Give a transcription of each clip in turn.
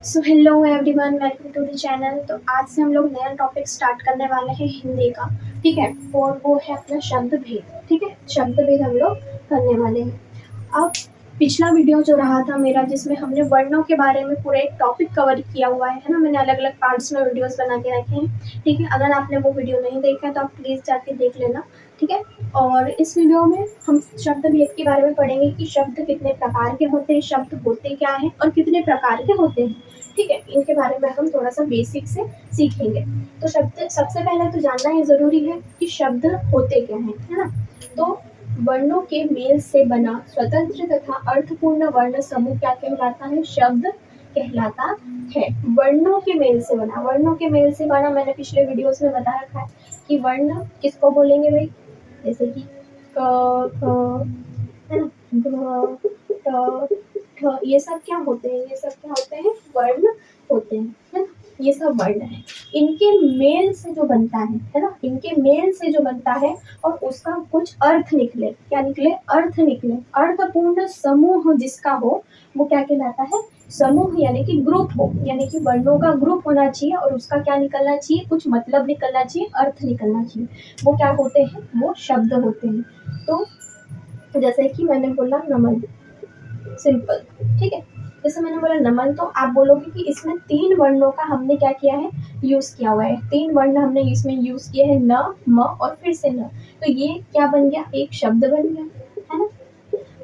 So hello everyone, welcome to the channel. तो आज से हम लोग नया टॉपिक स्टार्ट करने वाले हैं हिंदी का। ठीक है, और वो है अपना शब्द भेद। ठीक है, शब्द भेद हम लोग करने वाले हैं। अब पिछला वीडियो जो रहा था मेरा, जिसमें हमने वर्णों के बारे में पूरा एक टॉपिक कवर किया हुआ है ना। मैंने अलग अलग पार्ट्स में वीडियोस बना के रखे हैं। ठीक है, अगर आपने वो वीडियो नहीं देखा है तो आप प्लीज़ जाके देख लेना। ठीक है, और इस वीडियो में हम शब्द भेद के बारे में पढ़ेंगे कि शब्द कितने प्रकार के होते हैं, शब्द होते क्या हैं और कितने प्रकार के होते हैं। ठीक है, इनके बारे में हम थोड़ा सा बेसिक से सीखेंगे। तो शब्द सबसे पहले तो जानना ये ज़रूरी है कि शब्द होते क्या हैं, है ना। तो वर्णों के मेल से बना स्वतंत्र तथा अर्थपूर्ण वर्ण समूह क्या कहलाता है? शब्द कहलाता है। वर्णों के मेल से बना, वर्णों के मेल से बना मैंने पिछले वीडियोस में बता रखा है कि वर्ण किसको बोलेंगे भाई। जैसे कि क ख है ना, घ ट ठ, ये सब क्या होते हैं? ये सब क्या होते हैं? वर्ण होते हैं, है ना। ये सब वर्ण है। इनके मेल से जो बनता है ना, इनके मेल से जो बनता है और उसका कुछ अर्थ निकले। क्या निकले? अर्थ निकले। अर्थपूर्ण समूह जिसका हो वो क्या कहलाता है? समूह, यानी कि ग्रुप हो, यानी कि वर्णों का ग्रुप होना चाहिए और उसका क्या निकलना चाहिए? कुछ मतलब निकलना चाहिए, अर्थ निकलना चाहिए। वो क्या होते हैं? वो शब्द होते हैं। तो जैसे कि मैंने बोला नमन, सिंपल। ठीक है, जैसे मैंने बोला नमन, तो आप बोलोगे कि इसमें 3 वर्णों का हमने क्या किया है? यूज किया हुआ है। 3 वर्ण हमने इसमें यूज किए हैं, न, म और फिर से न। तो ये क्या बन गया? एक शब्द बन गया, है ना।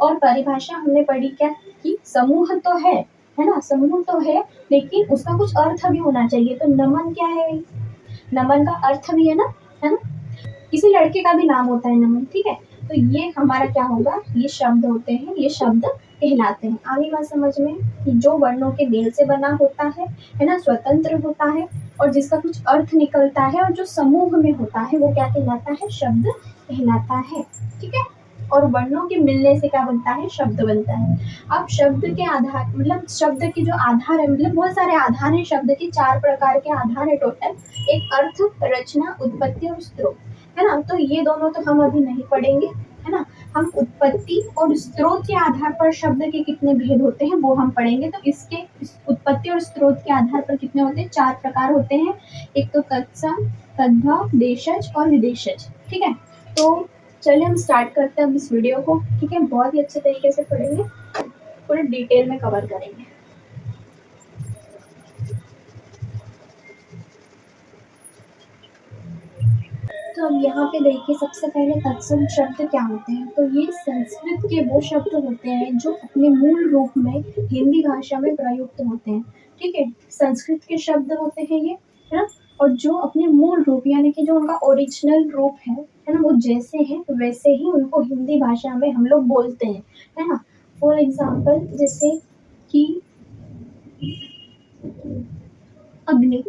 और परिभाषा हमने पढ़ी क्या? कि समूह तो है ना, समूह तो है, लेकिन उसका कुछ अर्थ भी होना चाहिए। तो नमन क्या है? नमन का अर्थ भी है ना। किसी लड़के का भी नाम होता है नमन। ठीक है, तो ये हमारा क्या होगा? ये शब्द होते हैं, ये शब्द कहलाते हैं। आगे बात समझ में कि जो वर्णों के मेल से बना होता है ना, स्वतंत्र होता है और जिसका कुछ अर्थ निकलता है और जो समूह में होता है वो क्या कहलाता है? शब्द कहलाता है। ठीक है, और वर्णों के मिलने से क्या बनता है? शब्द बनता है। अब शब्द के आधार, मतलब शब्द के जो आधार है, मतलब बहुत सारे आधार हैं शब्द के। 4 प्रकार के आधार है टोटल। एक अर्थ, रचना, उत्पत्ति और स्त्रोत, है ना। तो ये दोनों तो हम अभी नहीं पढ़ेंगे, है ना। हम उत्पत्ति और स्त्रोत के आधार पर शब्द के कितने भेद होते हैं वो हम पढ़ेंगे। तो इस उत्पत्ति और स्त्रोत के आधार पर कितने होते हैं? 4 प्रकार होते हैं। एक तो तत्सम, तद्भव, देशज और विदेशज। ठीक है, तो चलिए हम स्टार्ट करते हैं अब इस वीडियो को। ठीक है, बहुत ही अच्छे तरीके से पढ़ेंगे, पूरे डिटेल में कवर करेंगे। तो अब यहाँ पे देखिए, सबसे पहले तत्सम शब्द क्या होते हैं? तो ये संस्कृत के वो शब्द होते हैं जो अपने मूल रूप में हिंदी भाषा में प्रयुक्त होते हैं। ठीक है, संस्कृत के शब्द होते हैं ये, है ना। और जो अपने मूल रूप, यानी कि जो उनका ओरिजिनल रूप है ना, वो जैसे हैं वैसे ही उनको हिंदी भाषा में हम लोग बोलते हैं, है ना। फॉर एग्जाम्पल, जैसे कि अग्नि,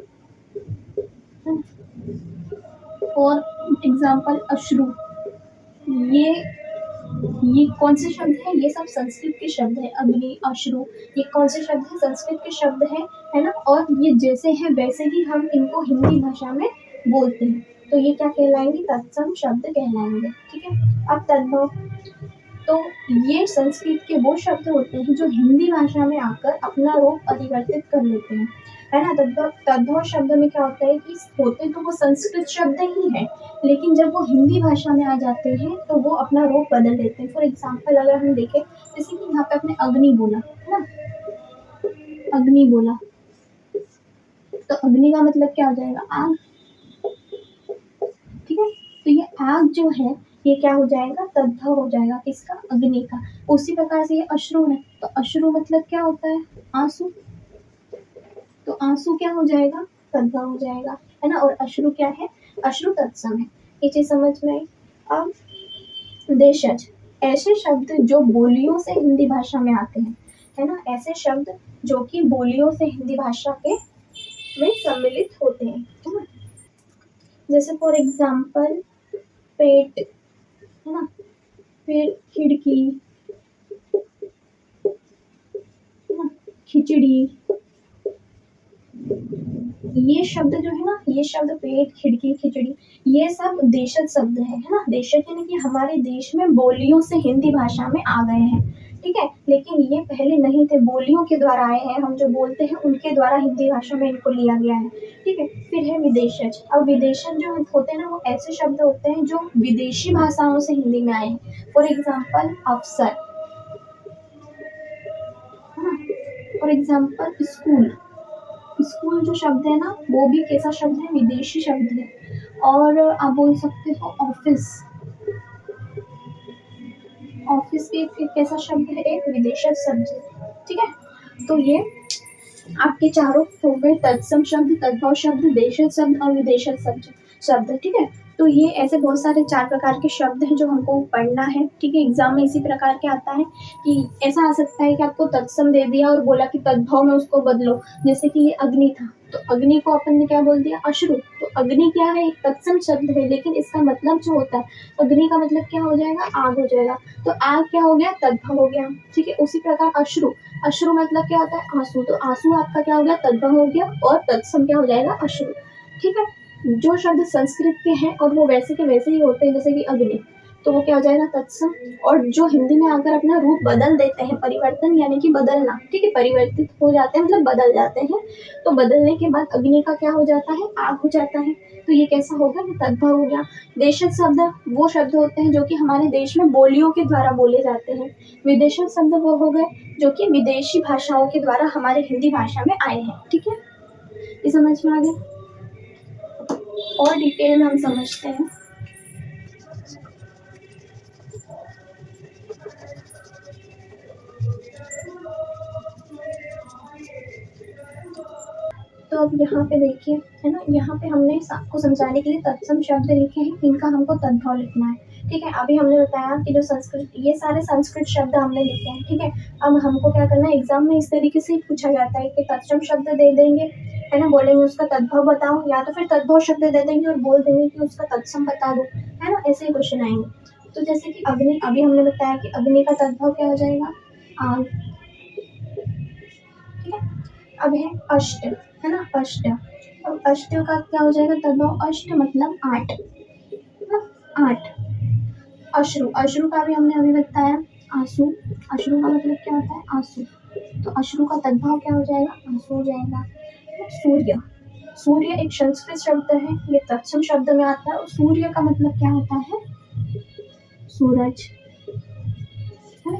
और एग्जाम्पल अश्रु। ये ये कौन से शब्द हैं? ये सब संस्कृत के शब्द हैं। अग्नि, अश्रु, ये कौन से शब्द हैं? संस्कृत के शब्द हैं, है ना। और ये जैसे हैं वैसे ही हम इनको हिंदी भाषा में बोलते हैं। तो ये क्या कहलाएंगे? तत्सम शब्द कहलाएंगे। ठीक है, अब तद्भव, तो ये संस्कृत के वो शब्द होते हैं जो हिंदी भाषा में आकर अपना रूप परिवर्तित कर लेते हैं, है ना। तद्भव, तद्भव शब्द में क्या होता है कि होते तो वो संस्कृत शब्द ही है, लेकिन जब वो हिंदी भाषा में आ जाते हैं तो वो अपना रूप बदल लेते हैं। फॉर एग्जाम्पल अगर हम देखें, जैसे कि यहाँ पे अपने अग्नि बोला, है ना, अग्नि बोला, तो अग्नि का मतलब क्या हो जाएगा? आग। ठीक है, तो ये आग जो है ये क्या हो जाएगा? तद्भव हो जाएगा, किसका? अग्नि का। उसी प्रकार से ये अश्रु है, तो अश्रु मतलब क्या होता है? आंसू। तो आंसू क्या हो जाएगा? तद्भव हो जाएगा, है ना। और अश्रु क्या है? अश्रु तत्सम है। ये चीज समझ में आई। अब देशज, ऐसे शब्द जो बोलियों से हिंदी भाषा में आते हैं, है ना। ऐसे शब्द जो कि बोलियों से हिंदी भाषा के में सम्मिलित होते हैं, है ना। जैसे फॉर एग्जाम्पल पेट, है ना, फिर खिड़की, है ना, खिचड़ी। ये शब्द जो है ना, ये शब्द पेट, खिड़की, खिचड़ी, ये सब देशज शब्द है ना। देशज यानी कि हमारे देश में बोलियों से हिंदी भाषा में आ गए हैं। ठीक है, लेकिन ये पहले नहीं थे, बोलियों के द्वारा आए हैं, हम जो बोलते हैं उनके द्वारा हिंदी भाषा में इनको लिया गया है। ठीक है, फिर है विदेशज। अब विदेशज जो होते हैं ना, वो ऐसे शब्द होते हैं जो विदेशी भाषाओं से हिंदी में आए हैं। फॉर एग्जाम्पल अफसर, फॉर एग्जाम्पल स्कूल। स्कूल जो शब्द है ना, वो भी कैसा शब्द है, विदेशी शब्द है। और आप बोल सकते हो ऑफिस। ऑफिस भी एक कैसा शब्द है, एक विदेशी शब्द है। ठीक है, तो ये आपके चारों हो गए तत्सम शब्द, तद्भव शब्द, देशज शब्द और विदेशज शब्द। ठीक है, तो ये ऐसे बहुत सारे 4 प्रकार के शब्द हैं जो हमको पढ़ना है। ठीक है, एग्जाम में इसी प्रकार के आता है कि ऐसा आ सकता है कि आपको तत्सम दे दिया और बोला कि तद्भव में उसको बदलो। जैसे कि ये अग्नि था, तो अग्नि को अपन ने क्या बोल दिया, अश्रु। तो अग्नि क्या है, एक तत्सम शब्द है, लेकिन इसका मतलब जो होता है, अग्नि का मतलब क्या हो जाएगा, आग हो जाएगा। तो आग क्या हो गया, तद्भव हो गया। ठीक है, उसी प्रकार अश्रु। अश्रु मतलब क्या होता है, आंसू। तो आंसू आपका क्या हो गया, तद्भव हो गया, और तत्सम क्या हो जाएगा, अश्रु। ठीक है, जो शब्द संस्कृत के हैं और वो वैसे के वैसे ही होते हैं, जैसे कि अग्नि, तो वो क्या हो जाएगा, तत्सम। और जो हिंदी में आकर अपना रूप बदल देते हैं, परिवर्तन यानी कि बदलना। ठीक है, परिवर्तित हो जाते हैं मतलब बदल जाते हैं। तो बदलने के बाद अग्नि का क्या हो जाता है, आग हो जाता है। तो ये कैसा होगा, ये तद्भव हो गया। देशज शब्द वो शब्द होते हैं जो कि हमारे देश में बोलियों के द्वारा बोले जाते हैं। विदेशज शब्द वो हो गए जो कि विदेशी भाषाओं के द्वारा हमारे हिंदी भाषा में आए हैं। ठीक है, ये समझ में आ गया। और डिटेल में हम समझते हैं। तो अब यहाँ पे देखिए, है ना, यहाँ पे हमने आपको समझाने के लिए तत्सम शब्द लिखे हैं, इनका हमको तद्भव लिखना है। ठीक है, अभी हमने बताया कि जो संस्कृत, ये सारे संस्कृत शब्द हमने लिखे हैं। ठीक है, अब हमको क्या करना है, एग्जाम में इस तरीके से पूछा जाता है कि तत्सम शब्द दे देंगे, है ना, बोलेंगे उसका तद्भव बताओ, या तो फिर तद्भव शब्द दे देंगे और बोल देंगे कि उसका तत्सम बता दो, है ना, ऐसे ही क्वेश्चन आएंगे। तो जैसे कि अग्नि, अभी हमने बताया कि अग्नि का तद्भव क्या हो जाएगा, आग। ठीक है, अब है अष्ट, है ना, अष्ट। अब अष्ट का क्या हो जाएगा, तद्भव, अष्ट मतलब 8, है ना, 8। अश्रु, अश्रु का भी हमने अभी बताया, आंसू। अश्रु का मतलब क्या होता है, आंसू। तो अश्रु का तद्भव क्या हो जाएगा, आंसू हो जाएगा। सूर्य, सूर्य एक संस्कृत शब्द है, ये तत्सम शब्द में आता है। और सूर्य का मतलब क्या होता है, सूरज, है ना।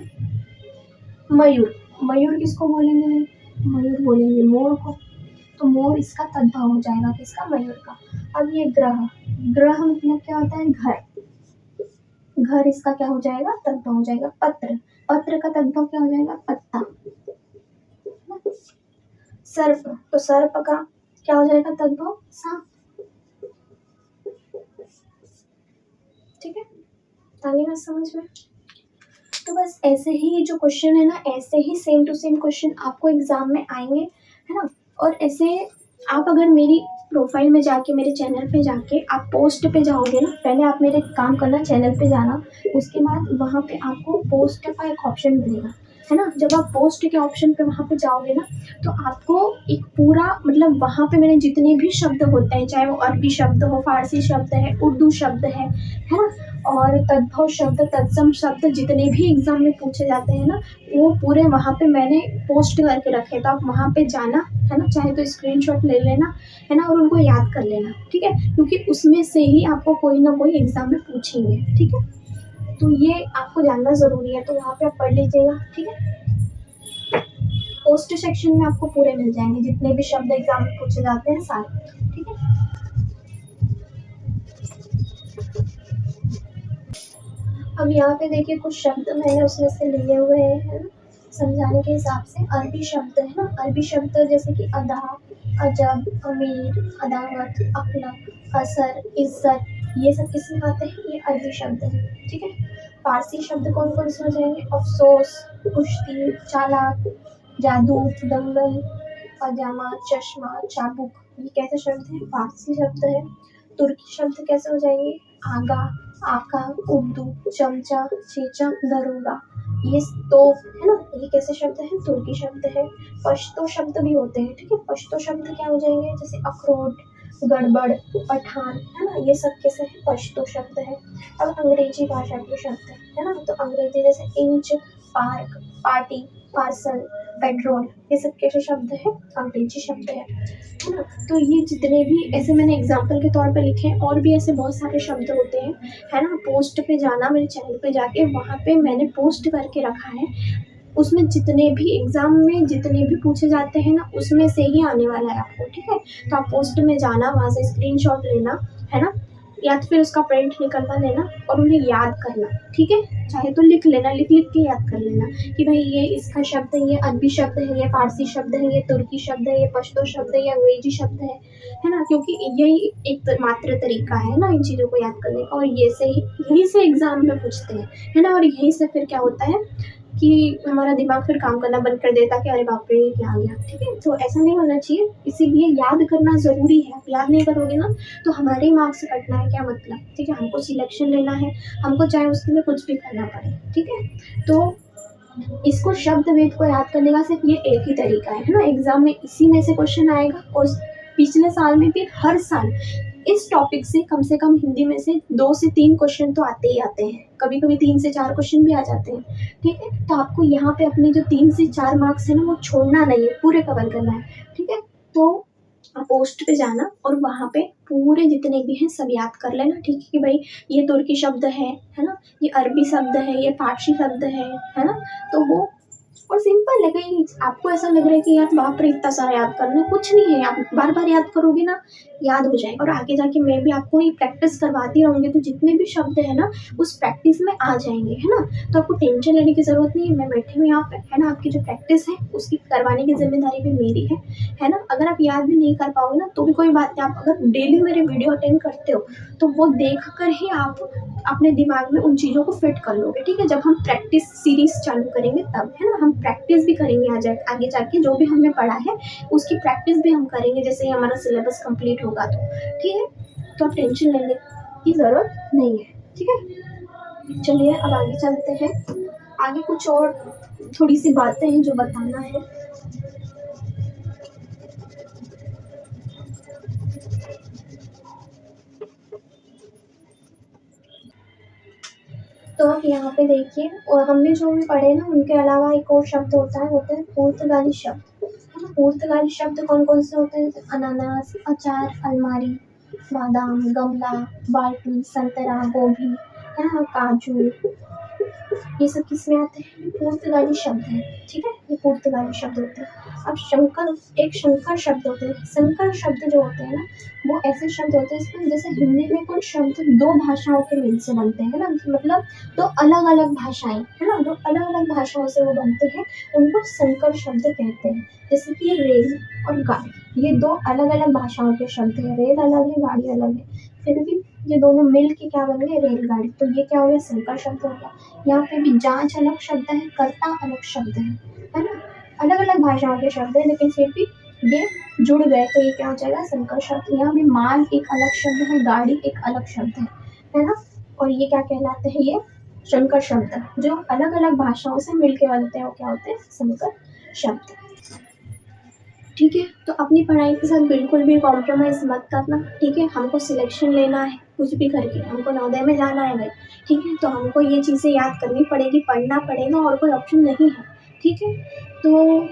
मयूर, मयूर किसको बोलेंगे, मयूर बोलेंगे मोर को। तो मोर इसका तद्भव हो जाएगा, किसका, मयूर का। अब ये ग्रह, ग्रह मतलब क्या होता है, घर। घर इसका क्या हो जाएगा, तद्भव हो जाएगा। पत्र, पत्र का तद्भव क्या हो जाएगा, पत्ता। सर्प, तो सर्प का क्या हो जाएगा, तद्भव, सांप। ठीक है, आगे बात समझ में। तो बस ऐसे ही जो क्वेश्चन है ना, ऐसे ही सेम टू सेम क्वेश्चन आपको एग्जाम में आएंगे, है ना। और ऐसे आप अगर मेरी प्रोफाइल में जाके, मेरे चैनल पे जाके आप पोस्ट पे जाओगे ना, पहले आप मेरे काम करना, चैनल पे जाना, उसके बाद वहाँ पे आपको पोस्ट का एक ऑप्शन मिलेगा, है ना। जब आप पोस्ट के ऑप्शन पे वहाँ पे जाओगे ना, तो आपको एक पूरा, मतलब वहाँ पे मैंने जितने भी शब्द होते हैं, चाहे वो अरबी शब्द हो, फारसी शब्द है, उर्दू शब्द है ना, और तद्भव शब्द, तत्सम शब्द, जितने भी एग्जाम में पूछे जाते हैं ना, वो पूरे वहाँ पे मैंने पोस्ट करके रखे। तो आप वहाँ पे जाना, है ना, चाहे तो स्क्रीनशॉट ले लेना, है ना, और उनको याद कर लेना। ठीक है, क्योंकि उसमें से ही आपको कोई ना कोई एग्जाम में पूछेंगे। ठीक है, तो ये आपको जानना ज़रूरी है, तो वहाँ पे आप पढ़ लीजिएगा। ठीक है, पोस्ट सेक्शन में आपको पूरे मिल जाएंगे, जितने भी शब्द एग्जाम में पूछे जाते हैं सारे। ठीक है, अब यहाँ पे देखिए कुछ शब्द मैंने उसमें से लिए हुए हैं, है ना, समझाने के हिसाब से। अरबी शब्द है ना, अरबी शब्द जैसे कि अदा, अजब, अमीर, अदावत, अखलक, असर, इज्जत, ये सब किसमें आते हैं, ये अरबी शब्द है। ठीक है, फारसी शब्द कौन कौन से हो जाएंगे, अफसोस, कुश्ती, चालाक, जादू, दंगल, पजामा, चश्मा, चाबुक, ये कैसे शब्द हैं, फारसी शब्द है। तुर्की शब्द कैसे हो जाएंगे, आगा, आका, उर्दू, चमचा, चेचा, दरोगा, ये तो, है ना, ये कैसे शब्द है, तुर्की शब्द है। पश्तो शब्द भी होते हैं। ठीक है, पश्तो शब्द क्या हो जाएंगे, जैसे अखरोट, गड़बड़, पठान, है ना, ये सब कैसे है, पश्तो शब्द है। अब अंग्रेजी भाषा के शब्द है ना, तो अंग्रेजी जैसे inch, park, party, parcel, petrol, ये सब कैसे शब्द है, अंग्रेजी शब्द है ना। तो ये जितने भी ऐसे मैंने एग्जाम्पल के तौर पे लिखे हैं, और भी ऐसे बहुत सारे शब्द होते हैं, है ना। पोस्ट पे जाना, मेरे चैनल पे जाके वहाँ पे मैंने पोस्ट करके रखा है, उसमें जितने भी एग्ज़ाम में जितने भी पूछे जाते हैं ना, उसमें से ही आने वाला है आपको, ठीक है। तो आप पोस्ट में जाना, वहाँ से स्क्रीनशॉट लेना, है ना, या तो फिर उसका प्रिंट निकलवा लेना और उन्हें याद करना, ठीक है। चाहे तो लिख लेना, लिख लिख के याद कर लेना कि भाई ये इसका शब्द है, ये अरबी शब्द है, ये फारसी शब्द है, ये तुर्की शब्द है, ये पश्तो शब्द है, ये अंग्रेजी शब्द है ना। क्योंकि यही एक मात्र तरीका है ना इन चीज़ों को याद करने का, और ये से ही यहीं से एग्ज़ाम में पूछते हैं, है ना। और यहीं से फिर क्या होता है कि हमारा दिमाग फिर काम करना बंद कर देता कि अरे बाप रे ये क्या आ गया, ठीक है। तो ऐसा नहीं होना चाहिए, इसीलिए याद करना ज़रूरी है। आप याद नहीं करोगे ना तो हमारे ही मार्क्स से कटना है, क्या मतलब, ठीक है। हमको सिलेक्शन लेना है, हमको चाहे उसके लिए कुछ भी करना पड़े, ठीक है। तो इसको शब्द भेद को याद करने का सिर्फ ये एक ही तरीका है ना। एग्जाम में इसी में से क्वेश्चन आएगा, और पिछले साल में भी हर साल इस टॉपिक से कम हिंदी में से 2 से 3 क्वेश्चन तो आते ही आते हैं, कभी कभी 3 से 4 क्वेश्चन भी आ जाते हैं, ठीक है। तो आपको यहाँ पे अपने जो 3 से 4 मार्क्स है ना वो छोड़ना नहीं है, पूरे कवर करना है, ठीक है। तो आप पोस्ट पे जाना और वहाँ पे पूरे जितने भी हैं सब याद कर लेना, ठीक है। कि भाई ये तुर्की शब्द है ना, ये अरबी शब्द है, ये फारसी शब्द है ना। तो वो और सिंपल है। कहीं आपको ऐसा लग रहा है कि यार बाप रे इतना सारा याद करना है, कुछ नहीं है। आप बार बार याद करोगे ना, याद हो जाए। और आगे जाके मैं भी आपको ये प्रैक्टिस करवाती रहूँगी, तो जितने भी शब्द है ना उस प्रैक्टिस में आ जाएंगे, है ना। तो आपको टेंशन लेने की ज़रूरत नहीं है, मैं बैठी हूँ यहाँ पे, है ना। आपकी जो प्रैक्टिस है उसकी करवाने की जिम्मेदारी भी मेरी है ना। अगर आप याद भी नहीं कर पाओगे ना तो भी कोई बात नहीं, आप अगर डेली मेरे वीडियो अटेंड करते हो तो वो देख कर ही आप अपने दिमाग में उन चीज़ों को फिट कर लोगे, ठीक है। जब हम प्रैक्टिस सीरीज चालू करेंगे तब, है ना। हम प्रैक्टिस भी करेंगे आगे जाके जो भी हमने पढ़ा है उसकी प्रैक्टिस भी हम करेंगे, जैसे ही हमारा सिलेबस कंप्लीट होगा तो, ठीक है। तो आप टेंशन लेने की ज़रूरत नहीं है, ठीक है। चलिए अब आगे चलते हैं। आगे कुछ और थोड़ी सी बातें हैं जो बताना है। तो आप यहाँ पे देखिए, और हमने जो भी पढ़े ना उनके अलावा एक और शब्द होता है पुर्तगाली शब्द, है ना। पुर्तगाली शब्द कौन कौन से होते हैं, जैसे अनानास, अचार, अलमारी, बादाम, गमला, बाल्टी, संतरा, गोभी, है ना, काजू, ये सब किस में आते हैं, पुर्तगाली शब्द है, ठीक है। ये पुर्तगाली शब्द होते हैं। अब शंकर शब्द होते हैं। संकर शब्द जो होते हैं ना वो ऐसे शब्द होते हैं इसमें, जैसे हिंदी में कुछ शब्द 2 भाषाओं के मेल से बनते हैं ना, मतलब 2 अलग अलग भाषाएं, है ना, 2 अलग अलग भाषाओं से वो बनते हैं, उनको संकर शब्द कहते हैं। जैसे कि रेल और गाड़ी, ये 2 अलग अलग भाषाओं के शब्द है, रेल अलग है, गाड़ी अलग है, फिर भी ये दोनों मिल के क्या बन गए, रेलगाड़ी। तो ये क्या हो गया, संकर शब्द हो गया। यहाँ पे भी जांच अलग शब्द है, कर्ता अलग शब्द है ना। अलग अलग भाषाओं के शब्द है लेकिन फिर भी ये जुड़ गए तो ये क्या हो जाएगा, संकर शब्द। यहाँ भी माल एक अलग शब्द है, गाड़ी एक अलग शब्द है ना। और ये क्या कहलाते हैं, ये संकर शब्द जो अलग अलग भाषाओं से मिलके बनते हैं वो क्या होते हैं, संकर शब्द, ठीक है। तो अपनी पढ़ाई के साथ बिल्कुल भी कॉम्प्रोमाइज़ मत करना, ठीक है। हमको सिलेक्शन लेना है कुछ भी करके, हमको नवोदय में जाना है भाई, ठीक है। तो हमको ये चीज़ें याद करनी पड़ेगी, पढ़ना पड़ेगा, और कोई ऑप्शन नहीं है, ठीक है। तो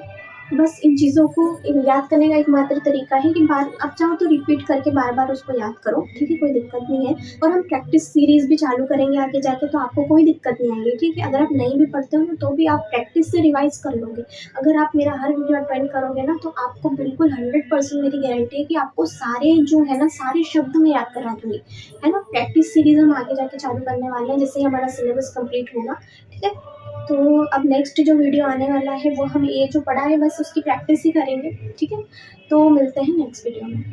बस इन चीज़ों को याद करने का एकमात्र तरीका है कि बार आप चाहो तो रिपीट करके बार बार उसको याद करो, ठीक है, कोई दिक्कत नहीं है। और हम प्रैक्टिस सीरीज़ भी चालू करेंगे आगे जाके, तो आपको कोई दिक्कत नहीं आएगी, ठीक है। अगर आप नहीं भी पढ़ते हो ना तो भी आप प्रैक्टिस से रिवाइज़ कर लोगे। अगर आप मेरा हर वीडियो अटेंड करोगे ना तो आपको बिल्कुल 100% मेरी गारंटी है कि आपको सारे जो है ना सारे शब्द मैं याद करा दूँगी, है ना। प्रैक्टिस सीरीज़ हम आगे जाके चालू करने वाले हैं जैसे ही हमारा सिलेबस कंप्लीट होगा, ठीक है। तो अब नेक्स्ट जो वीडियो आने वाला है वो हम ये जो पढ़ा है बस उसकी प्रैक्टिस ही करेंगे, ठीक है। तो मिलते हैं नेक्स्ट वीडियो में।